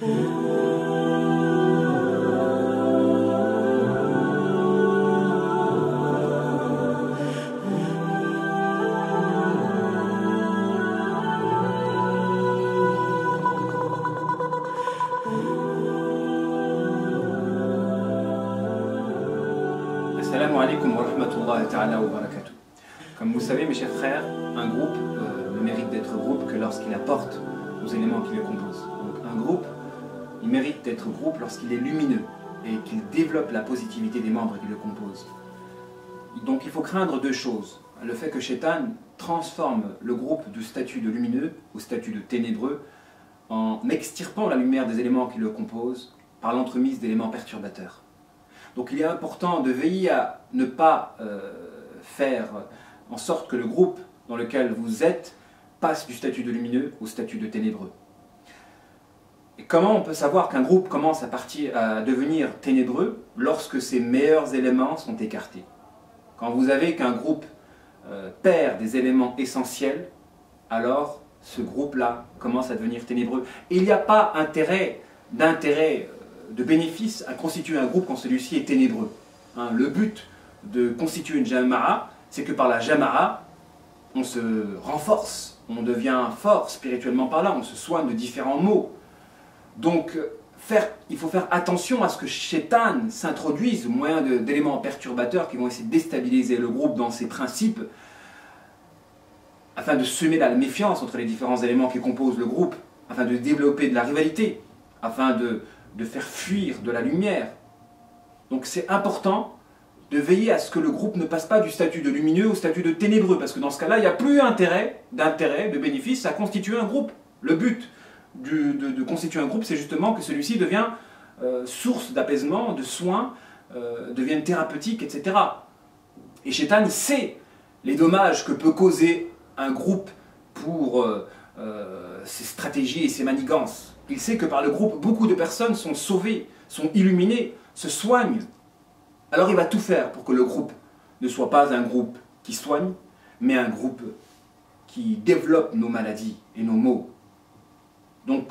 Assalamu alaikum wa rahmatullahi ta'ala wa barakatuh. Comme vous savez, mes chers frères, un groupe ne mérite d'être groupe que lorsqu'il apporte aux éléments qui le composent. Donc un groupe, il mérite d'être groupe lorsqu'il est lumineux et qu'il développe la positivité des membres qui le composent. Donc il faut craindre deux choses. Le fait que Shaitan transforme le groupe du statut de lumineux au statut de ténébreux en extirpant la lumière des éléments qui le composent par l'entremise d'éléments perturbateurs. Donc il est important de veiller à ne pas faire en sorte que le groupe dans lequel vous êtes passe du statut de lumineux au statut de ténébreux. Et comment on peut savoir qu'un groupe commence à devenir ténébreux lorsque ses meilleurs éléments sont écartés? Quand vous avez qu'un groupe perd des éléments essentiels, alors ce groupe-là commence à devenir ténébreux. Et il n'y a pas de bénéfice à constituer un groupe quand celui-ci est ténébreux. Le but de constituer une jama'a, c'est que par la jama'a, on se renforce, on devient fort spirituellement parlant, on se soigne de différents maux. Donc il faut faire attention à ce que Shaitan s'introduise au moyen d'éléments perturbateurs qui vont essayer de déstabiliser le groupe dans ses principes, afin de semer la méfiance entre les différents éléments qui composent le groupe, afin de développer de la rivalité, afin de faire fuir de la lumière. Donc c'est important de veiller à ce que le groupe ne passe pas du statut de lumineux au statut de ténébreux, parce que dans ce cas-là, il n'y a plus de bénéfice à constituer un groupe. Le but de constituer un groupe, c'est justement que celui-ci devient source d'apaisement, de soins, devienne thérapeutique, etc. Et Shaitan sait les dommages que peut causer un groupe pour ses stratégies et ses manigances. Il sait que par le groupe, beaucoup de personnes sont sauvées, sont illuminées, se soignent. Alors il va tout faire pour que le groupe ne soit pas un groupe qui soigne, mais un groupe qui développe nos maladies et nos maux. Donc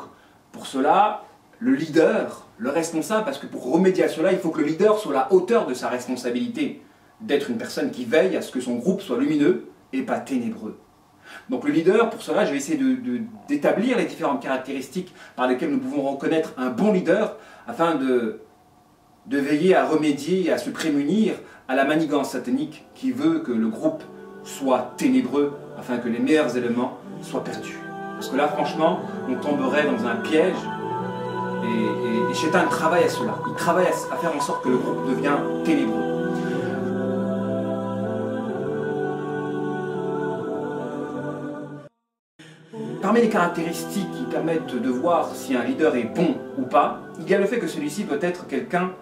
pour cela, le leader, le responsable, parce que pour remédier à cela, il faut que le leader soit à la hauteur de sa responsabilité, d'être une personne qui veille à ce que son groupe soit lumineux et pas ténébreux. Donc le leader, pour cela, je vais essayer d'établir les différentes caractéristiques par lesquelles nous pouvons reconnaître un bon leader, afin de veiller à remédier et à se prémunir à la manigance satanique qui veut que le groupe soit ténébreux, afin que les meilleurs éléments soient perdus. Parce que là, franchement, on tomberait dans un piège, et Shaitan travaille à cela. Il travaille à faire en sorte que le groupe devienne ténébreux. Parmi les caractéristiques qui permettent de voir si un leader est bon ou pas, il y a le fait que celui-ci doit être quelqu'un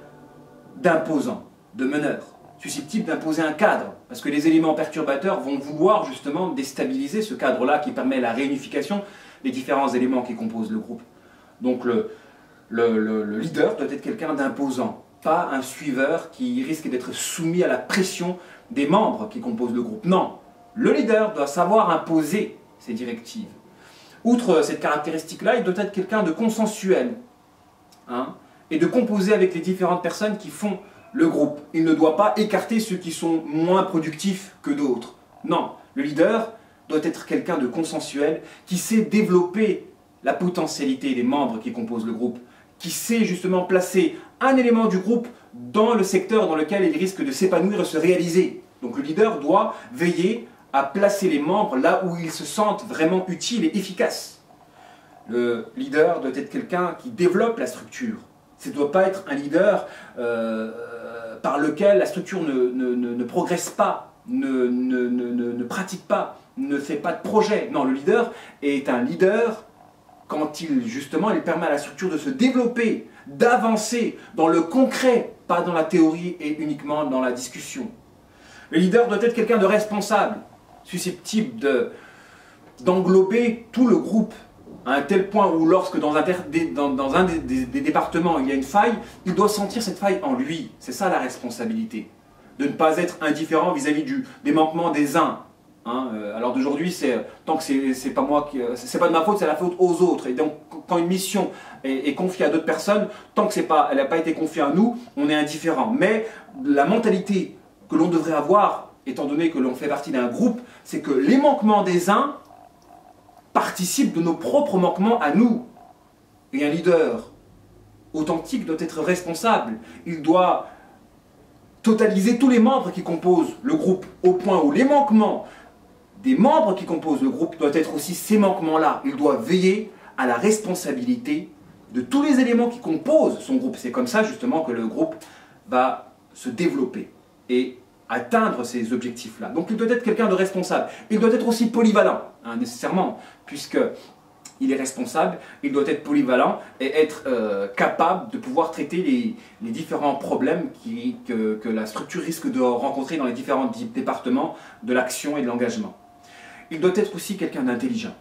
d'imposant, de meneur, susceptible d'imposer un cadre, parce que les éléments perturbateurs vont vouloir justement déstabiliser ce cadre-là qui permet la réunification des différents éléments qui composent le groupe. Donc le leader doit être quelqu'un d'imposant, pas un suiveur qui risque d'être soumis à la pression des membres qui composent le groupe. Non, le leader doit savoir imposer ses directives. Outre cette caractéristique-là, il doit être quelqu'un de consensuel, et de composer avec les différentes personnes qui font le groupe. Il ne doit pas écarter ceux qui sont moins productifs que d'autres. Non, le leader doit être quelqu'un de consensuel, qui sait développer la potentialité des membres qui composent le groupe, qui sait justement placer un élément du groupe dans le secteur dans lequel il risque de s'épanouir et se réaliser. Donc le leader doit veiller à placer les membres là où ils se sentent vraiment utiles et efficaces. Le leader doit être quelqu'un qui développe la structure. Ça ne doit pas être un leader par lequel la structure ne progresse pas, ne pratique pas, ne fait pas de projet. Non, le leader est un leader quand il permet à la structure de se développer, d'avancer dans le concret, pas dans la théorie et uniquement dans la discussion. Le leader doit être quelqu'un de responsable, susceptible d'englober tout le groupe, à un tel point où lorsque dans un des départements il y a une faille, il doit sentir cette faille en lui. C'est ça la responsabilité. De ne pas être indifférent vis-à-vis des manquements des uns, Hein. Alors d'aujourd'hui, tant que c'est pas moi c'est pas de ma faute, c'est la faute aux autres. Et donc quand une mission est confiée à d'autres personnes, tant que elle n'a pas été confiée à nous, on est indifférent. Mais la mentalité que l'on devrait avoir, étant donné que l'on fait partie d'un groupe, c'est que les manquements des uns participent de nos propres manquements à nous. Et un leader authentique doit être responsable. Il doit totaliser tous les membres qui composent le groupe, au point où les manquements des membres qui composent le groupe doivent être aussi ces manquements-là. Il doit veiller à la responsabilité de tous les éléments qui composent son groupe. C'est comme ça justement que le groupe va se développer et atteindre ces objectifs-là. Donc il doit être quelqu'un de responsable. Il doit être aussi polyvalent, hein, nécessairement, puisque il est responsable, il doit être polyvalent et être capable de pouvoir traiter les différents problèmes que la structure risque de rencontrer dans les différents départements de l'action et de l'engagement. Il doit être aussi quelqu'un d'intelligent.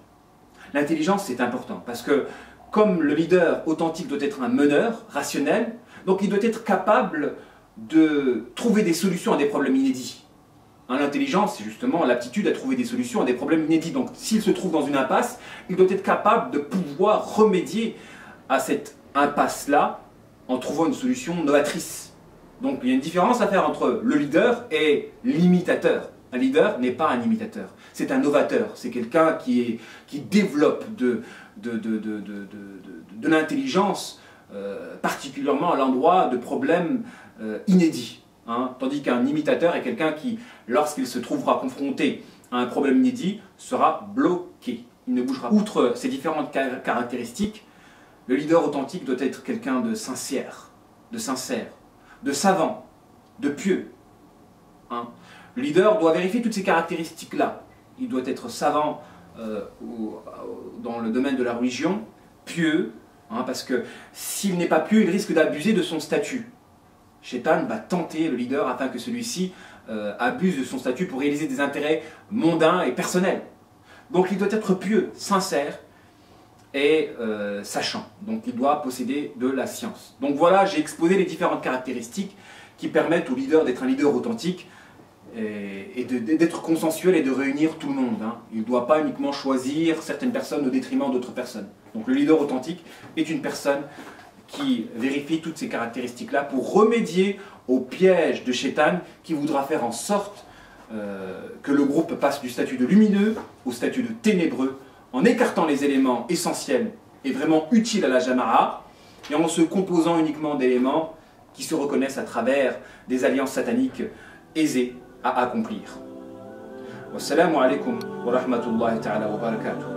L'intelligence, c'est important parce que comme le leader authentique doit être un meneur rationnel, donc il doit être capable de trouver des solutions à des problèmes inédits. L'intelligence, c'est justement l'aptitude à trouver des solutions à des problèmes inédits. Donc s'il se trouve dans une impasse, il doit être capable de pouvoir remédier à cette impasse-là en trouvant une solution novatrice. Donc il y a une différence à faire entre le leader et l'imitateur. Un leader n'est pas un imitateur, c'est un novateur, c'est quelqu'un qui développe de l'intelligence, particulièrement à l'endroit de problèmes inédits. Hein, tandis qu'un imitateur est quelqu'un qui, lorsqu'il se trouvera confronté à un problème inédit, sera bloqué. Il ne bougera pas. Outre ces différentes caractéristiques, le leader authentique doit être quelqu'un de sincère, de savant, de pieux. Hein. Le leader doit vérifier toutes ces caractéristiques-là. Il doit être savant dans le domaine de la religion, pieux, hein, parce que s'il n'est pas pieux, il risque d'abuser de son statut. Shaitan va tenter le leader afin que celui-ci abuse de son statut pour réaliser des intérêts mondains et personnels. Donc il doit être pieux, sincère et sachant. Donc il doit posséder de la science. Donc voilà, j'ai exposé les différentes caractéristiques qui permettent au leader d'être un leader authentique et d'être consensuel et de réunir tout le monde. Hein. Il ne doit pas uniquement choisir certaines personnes au détriment d'autres personnes. Donc le leader authentique est une personne qui vérifie toutes ces caractéristiques-là pour remédier au piège de Shaitan qui voudra faire en sorte que le groupe passe du statut de lumineux au statut de ténébreux en écartant les éléments essentiels et vraiment utiles à la Jama'a et en se composant uniquement d'éléments qui se reconnaissent à travers des alliances sataniques aisées à accomplir. Wassalamu alaikum wa rahmatullahi ta'ala wa barakatuh.